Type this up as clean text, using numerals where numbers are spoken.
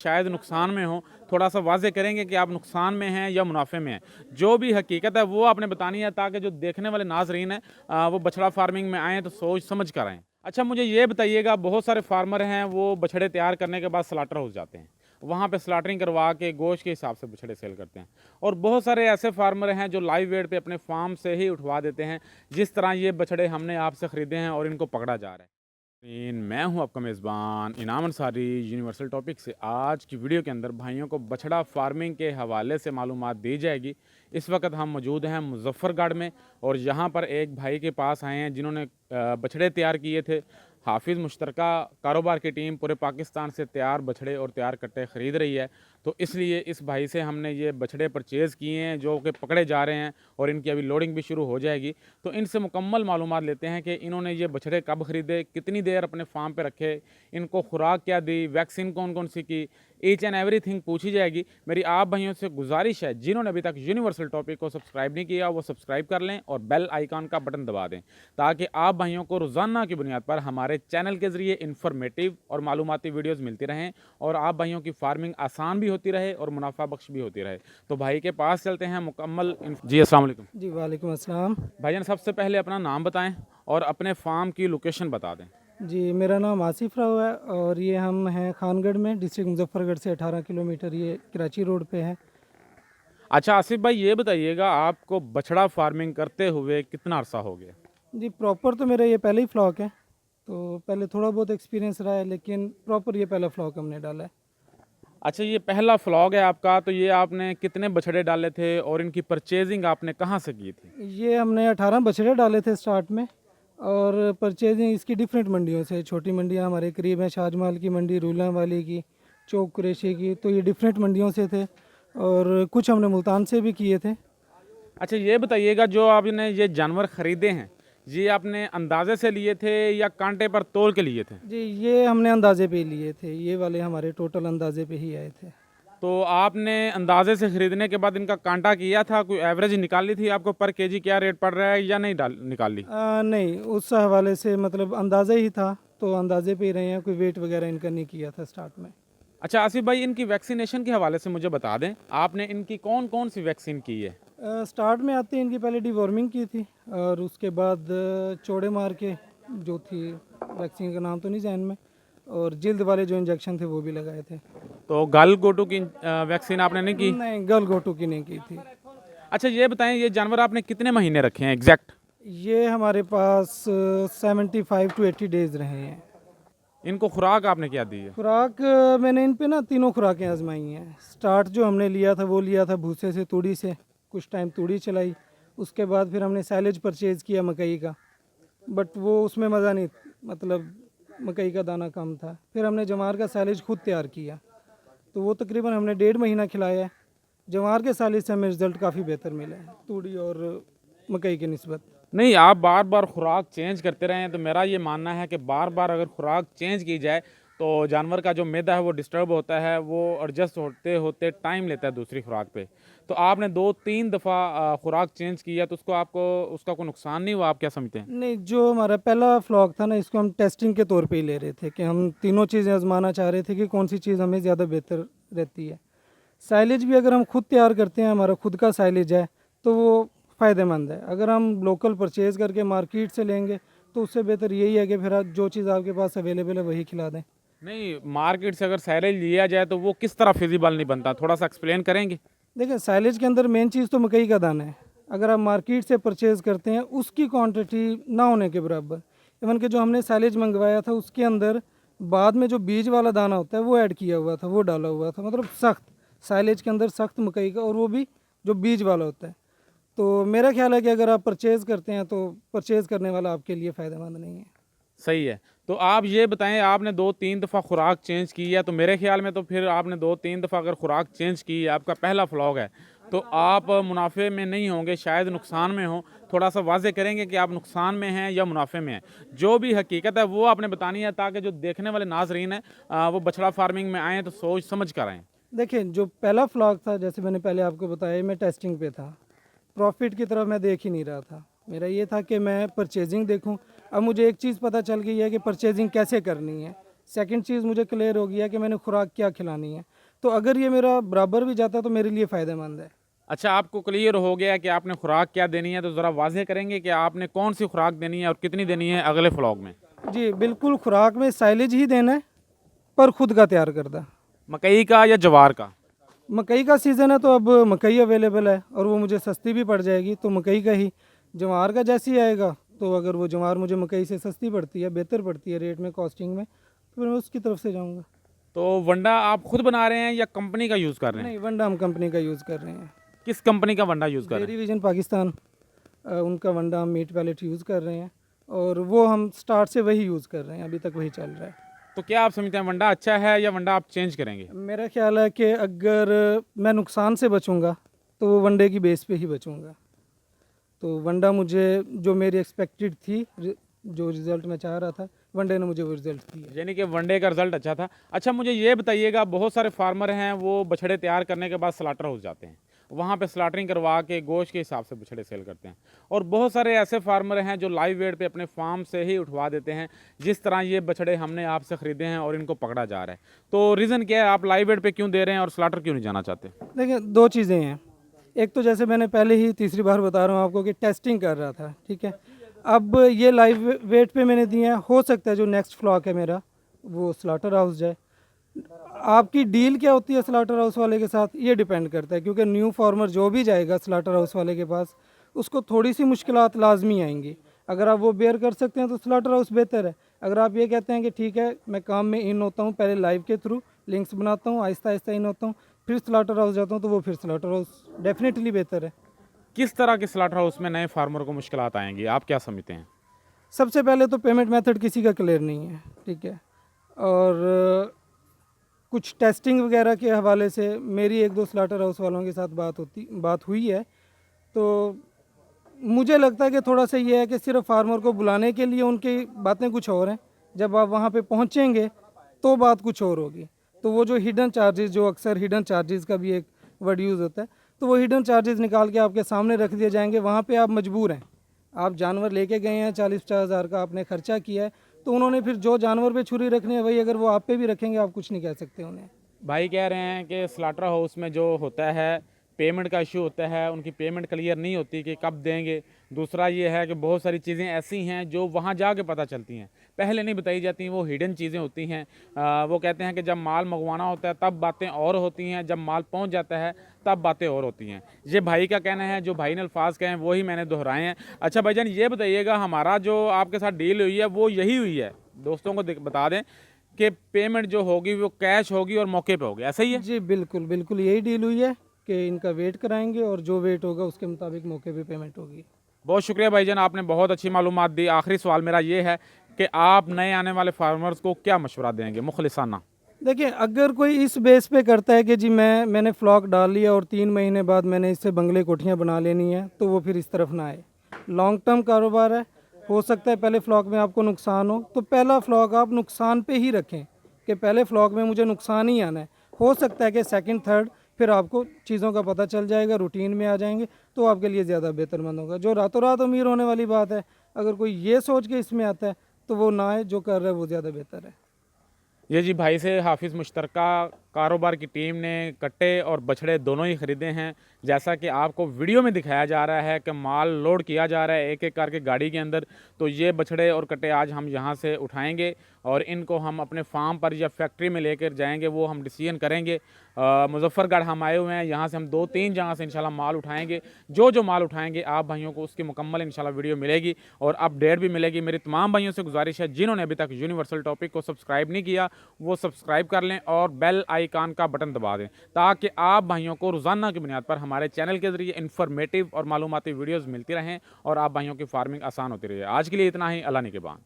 शायद नुकसान में हो, थोड़ा सा वाज़े करेंगे कि आप नुकसान में हैं या मुनाफे में हैं। जो भी हकीकत है वो आपने बतानी है, ताकि जो देखने वाले नाज़रीन हैं वो बछड़ा फार्मिंग में आएँ तो सोच समझ कर आएँ। अच्छा, मुझे ये बताइएगा, बहुत सारे फार्मर हैं वो बछड़े तैयार करने के बाद स्लॉटर हाउस जाते हैं, वहाँ पे स्लॉटरिंग करवा के गोश्त के हिसाब से बछड़े सेल करते हैं। और बहुत सारे ऐसे फार्मर हैं जो लाइव वेट पे अपने फार्म से ही उठवा देते हैं, जिस तरह ये बछड़े हमने आपसे ख़रीदे हैं और इनको पकड़ा जा रहा है। मैं हूं आपका मेज़बान इनाम अंसारी यूनिवर्सल टॉपिक से। आज की वीडियो के अंदर भाइयों को बछड़ा फार्मिंग के हवाले से मालूमात दी जाएगी। इस वक्त हम मौजूद हैं मुजफ्फरगढ़ में, और यहाँ पर एक भाई के पास आए हैं जिन्होंने बछड़े तैयार किए थे। हाफिज़ मुश्तरका कारोबार की टीम पूरे पाकिस्तान से तैयार बछड़े और तैयार कट्टे ख़रीद रही है, तो इसलिए इस भाई से हमने ये बछड़े परचेज़ किए हैं जो कि पकड़े जा रहे हैं, और इनकी अभी लोडिंग भी शुरू हो जाएगी। तो इनसे मुकम्मल मालूमात लेते हैं कि इन्होंने ये बछड़े कब ख़रीदे, कितनी देर अपने फार्म पे रखे, इनको खुराक क्या दी, वैक्सीन कौन कौन सी की, ईच एंड एवरीथिंग पूछी जाएगी। मेरी आप भाइयों से गुजारिश है, जिन्होंने अभी तक यूनिवर्सल टॉपिक को सब्सक्राइब नहीं किया वो सब्सक्राइब कर लें और बेल आइकॉन का बटन दबा दें, ताकि आप भाइयों को रोज़ाना की बुनियाद पर हमारे चैनल के ज़रिए इन्फॉर्मेटिव और मालूमाती वीडियोज़ मिलती रहें, और आप भाइयों की फार्मिंग आसान भी होती रहे और मुनाफा बख्श भी होती रहे। तो भाई के पास चलते हैं मुकम्मल जी। अस्सलाम वालेकुम जी वालेकुम अस्सलाम। भाईजान, सबसे पहले अपना नाम बताएं और अपने फार्म की लोकेशन बता दें। जी मेरा नाम आसिफ राव है और ये हम हैं खानगढ़ में, डिस्ट्रिक्ट मुजफ्फरगढ़ से 18 किलोमीटर ये कराची रोड पे है। अच्छा आसिफ भाई, ये बताइएगा, आपको बछड़ा फार्मिंग करते हुए कितना अरसा हो गया? जी प्रॉपर तो मेरा ये पहले ही फ्लॉक है, तो पहले थोड़ा बहुत एक्सपीरियंस रहा है, लेकिन प्रॉपर ये पहला फ्लॉक हमने डाला है। अच्छा, ये पहला फ्लॉग है आपका, तो ये आपने कितने बछड़े डाले थे और इनकी परचेजिंग आपने कहाँ से की थी? ये हमने 18 बछड़े डाले थे स्टार्ट में, और परचेजिंग इसकी डिफरेंट मंडियों से, छोटी मंडियाँ हमारे करीब हैं, शाहजमाल की मंडी, रूला वाली की, चौक कुरैशी की, तो ये डिफरेंट मंडियों से थे, और कुछ हमने मुल्तान से भी किए थे। अच्छा, ये बताइएगा, जो आपने ये जानवर ख़रीदे हैं, ये आपने अंदाजे से लिए थे या कांटे पर तोल के लिए थे? जी ये हमने अंदाजे पे ही लिए थे, ये वाले हमारे टोटल अंदाजे पे ही आए थे। तो आपने अंदाजे से ख़रीदने के बाद इनका कांटा किया था, कोई एवरेज निकाली थी आपको पर केजी क्या रेट पड़ रहा है, या नहीं निकाली? नहीं, उस हवाले से मतलब अंदाज़ा ही था, तो अंदाजे पे ही रहे हैं, कोई वेट वगैरह इनका नहीं किया था स्टार्ट में। अच्छा आसिफ भाई, इनकी वैक्सीनेशन के हवाले से मुझे बता दें, आपने इनकी कौन कौन सी वैक्सीन की है? स्टार्ट में आते ही इनकी पहले डिवॉर्मिंग की थी, और उसके बाद चौड़े मार के जो थी, वैक्सीन का नाम तो नहीं जहन में, और जिल्द वाले जो इंजेक्शन थे वो भी लगाए थे। तो गल गोटू की वैक्सीन आपने नहीं की? नहीं, गल घोटू की नहीं की थी। अच्छा, ये बताएं, ये जानवर आपने कितने महीने रखे हैं एग्जैक्ट? ये हमारे पास 75 टू 80 डेज रहे हैं। इनको खुराक आपने क्या दी है? खुराक मैंने इन पे ना तीनों खुराकें आजमाई हैं। स्टार्ट जो हमने लिया था वो लिया था भूसे से, तूड़ी से, कुछ टाइम तूड़ी चलाई, उसके बाद फिर हमने साइलेज परचेज़ किया मकई का, बट वो उसमें मज़ा नहीं, मतलब मकई का दाना कम था। फिर हमने जवार का साइलेज खुद तैयार किया, तो वो तकरीबन हमने 1.5 महीना खिलाया है। जवार के साइलेज से हमें रिज़ल्ट काफ़ी बेहतर मिला है तूड़ी और मकई के निस्बत। नहीं, आप बार बार खुराक चेंज करते रहें, तो मेरा ये मानना है कि बार बार अगर खुराक चेंज की जाए तो जानवर का जो मैदा है वो डिस्टर्ब होता है, वो एडजस्ट होते होते टाइम लेता है दूसरी खुराक पे। तो आपने 2-3 दफ़ा खुराक चेंज किया, तो आपको उसका कोई नुकसान नहीं हुआ? आप क्या समझते हैं? नहीं, जो हमारा पहला फ्लॉग था ना, इसको हम टेस्टिंग के तौर पे ही ले रहे थे, कि हम तीनों चीज़ें आजमाना चाह रहे थे कि कौन सी चीज़ हमें ज़्यादा बेहतर रहती है। साइलेज भी अगर हम खुद तैयार करते हैं, हमारा खुद का साइलेज है, तो वो फ़ायदेमंद है। अगर हम लोकल परचेज़ करके मार्केट से लेंगे तो उससे बेहतर यही है कि फिर आप जो चीज़ आपके पास अवेलेबल है वही खिला दें। नहीं, मार्केट से अगर साइलेज लिया जाए तो वो किस तरह फिजिबल नहीं बनता, थोड़ा सा एक्सप्लेन करेंगे? देखिए, साइलेज के अंदर मेन चीज़ तो मकई का दाना है। अगर आप मार्केट से परचेज़ करते हैं, उसकी क्वांटिटी ना होने के बराबर, इवन कि जो हमने साइलेज मंगवाया था उसके अंदर बाद में जो बीज वाला दाना होता है वो ऐड किया हुआ था, वो डाला हुआ था, मतलब सख्त साइलेज के अंदर सख्त मकई का, और वो भी जो बीज वाला होता है। तो मेरा ख्याल है कि अगर आप परचेज़ करते हैं तो परचेज़ करने वाला आपके लिए फ़ायदेमंद नहीं है। सही है। तो आप ये बताएं, आपने 2-3 दफ़ा खुराक चेंज की है, तो मेरे ख्याल में तो फिर आपने 2-3 दफ़ा अगर खुराक चेंज की है, आपका पहला फ्लॉग है, तो आप मुनाफे में नहीं होंगे, शायद नुकसान में हो। थोड़ा सा वाज़े करेंगे कि आप नुकसान में हैं या मुनाफे में हैं। जो भी हकीकत है वो आपने बतानी है, ताकि जो देखने वाले नाजरीन हैं वो बछड़ा फार्मिंग में आएँ तो सोच समझ कर आएँ। देखिए, जो पहला फ्लॉग था, जैसे मैंने पहले आपको बताया, मैं टेस्टिंग पे था, प्रॉफिट की तरफ मैं देख ही नहीं रहा था। मेरा ये था कि मैं परचेजिंग देखूं। अब मुझे एक चीज़ पता चल गई है कि परचेजिंग कैसे करनी है। सेकंड चीज़ मुझे क्लियर हो गया कि मैंने खुराक क्या खिलानी है। तो अगर ये मेरा बराबर भी जाता है तो मेरे लिए फ़ायदेमंद है। अच्छा, आपको क्लियर हो गया कि आपने खुराक क्या देनी है, तो ज़रा वाज़ेह करेंगे कि आपने कौन सी खुराक देनी है और कितनी देनी है अगले व्लॉग में? जी, बिल्कुल खुराक में साइलेज ही देना है, पर खुद का तैयार करदा। मकई का या जवार का? मकई का सीज़न है तो अब मकई अवेलेबल है और वो मुझे सस्ती भी पड़ जाएगी, तो मकई का ही। ज्वार का जैसे ही आएगा, तो अगर वो ज्वार मुझे मकई से सस्ती पड़ती है, बेहतर पड़ती है रेट में, कॉस्टिंग में, तो फिर मैं उसकी तरफ से जाऊँगा। तो वंडा आप खुद बना रहे हैं या कंपनी का यूज़ कर रहे हैं? नहीं, वंडा हम कंपनी का यूज़ कर रहे हैं। किस कंपनी का वंडा यूज़ कर रहे डेयरी विजन पाकिस्तान, उनका वंडा हम मीट पैलेट यूज़ कर रहे हैं और वो हम स्टार्ट से वही यूज़ कर रहे हैं, अभी तक वही चल रहा है। हैं? तो क्या आप समझते हैं वंडा अच्छा है या वंडा आप चेंज करेंगे? मेरा ख्याल है कि अगर मैं नुकसान से बचूंगा तो वो वनडे की बेस पे ही बचूंगा। तो वनडा मुझे जो मेरी एक्सपेक्टेड थी, जो रिज़ल्ट मैं चाह रहा था, वनडे ने मुझे वो रिज़ल्ट दिया। यानी कि वनडे का रिजल्ट अच्छा था। अच्छा, मुझे ये बताइएगा, बहुत सारे फार्मर हैं वो बछड़े तैयार करने के बाद स्लाटर हाउस जाते हैं, वहाँ पे स्लाटरिंग करवा के गोश्त के हिसाब से बछड़े सेल करते हैं। और बहुत सारे ऐसे फार्मर हैं जो लाइव वेट पे अपने फार्म से ही उठवा देते हैं, जिस तरह ये बछड़े हमने आपसे ख़रीदे हैं और इनको पकड़ा जा रहा है। तो रीज़न क्या है, आप लाइव वेट पे क्यों दे रहे हैं और स्लाटर क्यों नहीं जाना चाहते? देखिए, दो चीज़ें हैं। एक तो जैसे मैंने पहले ही तीसरी बार बता रहा हूँ आपको कि टेस्टिंग कर रहा था, ठीक है। अब ये लाइव वेट पे मैंने दिए हैं, हो सकता है जो नेक्स्ट फ्लॉक है मेरा वो स्लाटर हाउस जाए। आपकी डील क्या होती है स्लाटर हाउस वाले के साथ, ये डिपेंड करता है, क्योंकि न्यू फार्मर जो भी जाएगा स्लाटर हाउस वाले के पास, उसको थोड़ी सी मुश्किलात लाजमी आएंगी। अगर आप वो बेयर कर सकते हैं तो स्लाटर हाउस बेहतर है। अगर आप ये कहते हैं कि ठीक है मैं काम में इन होता हूँ, पहले लाइव के थ्रू लिंक्स बनाता हूँ, आहिस्ता आहिस्ता इन होता हूँ, फिर स्लाटर हाउस जाता हूँ, तो वो फिर स्लाटर हाउस डेफिनेटली बेहतर है। किस तरह के स्लाटर हाउस में नए फार्मर को मुश्किलात आएंगी, आप क्या समझते हैं? सबसे पहले तो पेमेंट मेथड किसी का क्लियर नहीं है, ठीक है। और कुछ टेस्टिंग वगैरह के हवाले से मेरी एक दो स्लाटर हाउस वालों के साथ बात हुई है। तो मुझे लगता है कि थोड़ा सा ये है कि सिर्फ फार्मर को बुलाने के लिए उनकी बातें कुछ और हैं, जब आप वहाँ पे पहुँचेंगे तो बात कुछ और होगी। तो वो जो हिडन चार्जेस, जो अक्सर हिडन चार्जेस का भी एक वर्ड यूज़ होता है, तो वो हिडन चार्जेस निकाल के आपके सामने रख दिए जाएंगे। वहाँ पे आप मजबूर हैं, आप जानवर लेके गए हैं, 40-50 हज़ार का आपने खर्चा किया है, तो उन्होंने फिर जो जानवर पे छुरी रखनी है वही अगर वो आप पे भी रखेंगे, आप कुछ नहीं कह सकते उन्हें। भाई कह रहे हैं कि स्लाटर हाउस में जो होता है पेमेंट का इशू होता है, उनकी पेमेंट क्लियर नहीं होती कि कब देंगे। दूसरा ये है कि बहुत सारी चीज़ें ऐसी हैं जो वहाँ जाके पता चलती हैं, पहले नहीं बताई जाती, वो हिडन चीज़ें होती हैं। वो कहते हैं कि जब माल मंगवाना होता है तब बातें और होती हैं, जब माल पहुँच जाता है तब बातें और होती हैं। ये भाई का कहना है, जो भाई ने अल्फाज कहे हैं वही मैंने दोहराए हैं। अच्छा भाईजान, ये बताइएगा, हमारा जो आपके साथ डील हुई है वो यही हुई है, दोस्तों को बता दें कि पेमेंट जो होगी वो कैश होगी और मौके पे होगी, ऐसा ही है? जी बिल्कुल बिल्कुल, यही डील हुई है कि इनका वेट कराएंगे और जो वेट होगा उसके मुताबिक मौके पे पेमेंट होगी। बहुत शुक्रिया भाईजान, आपने बहुत अच्छी मालूमात दी। आखिरी सवाल मेरा ये है कि आप नए आने वाले फार्मर्स को क्या मशवरा देंगे मुखलिसाना? देखिए, अगर कोई इस बेस पे करता है कि जी मैंने फ्लॉक डाल लिया और 3 महीने बाद मैंने इससे बंगले कोठियाँ बना लेनी है, तो वो फिर इस तरफ ना आए। लॉन्ग टर्म कारोबार है, हो सकता है पहले फ्लॉक में आपको नुकसान हो, तो पहला फ्लॉक आप नुकसान पे ही रखें कि पहले फ्लॉक में मुझे नुकसान ही आना है। हो सकता है कि सेकंड थर्ड फिर आपको चीज़ों का पता चल जाएगा, रूटीन में आ जाएंगे, तो आपके लिए ज़्यादा बेहतरमंद होगा। जो रातों रात अमीर होने वाली बात है, अगर कोई ये सोच के इसमें आता है तो वो ना आए, जो कर रहा है वो ज़्यादा बेहतर है। ये जी भाई से हाफिज़ मुश्तरका कारोबार की टीम ने कट्टे और बछड़े दोनों ही ख़रीदे हैं। जैसा कि आपको वीडियो में दिखाया जा रहा है कि माल लोड किया जा रहा है एक एक करके गाड़ी के अंदर, तो ये बछड़े और कट्टे आज हम यहाँ से उठाएंगे और इनको हम अपने फार्म पर या फैक्ट्री में लेकर जाएंगे, वो हम डिसीजन करेंगे। मुजफ्फरगढ़ हम आए हुए हैं, यहाँ से हम 2-3 जगह से इंशाल्लाह माल उठाएंगे। जो माल उठाएंगे आप भाइयों को उसकी मुकम्मल इंशाल्लाह वीडियो मिलेगी और अपडेट भी मिलेगी। मेरी तमाम भाइयों से गुजारिश है, जिन्होंने अभी तक यूनिवर्सल टॉपिक को सब्सक्राइब नहीं किया वो सब्सक्राइब कर लें और बेल आइकान का बटन दबा दें, ताकि आप भाइयों को रोज़ाना की बुनियाद पर हमारे चैनल के ज़रिए इन्फॉर्मेटिव और मालूमाती वीडियोज़ मिलती रहें और आप भाइयों की फार्मिंग आसान होती रहे। आज के लिए इतना ही, अल्लाह निगहबान।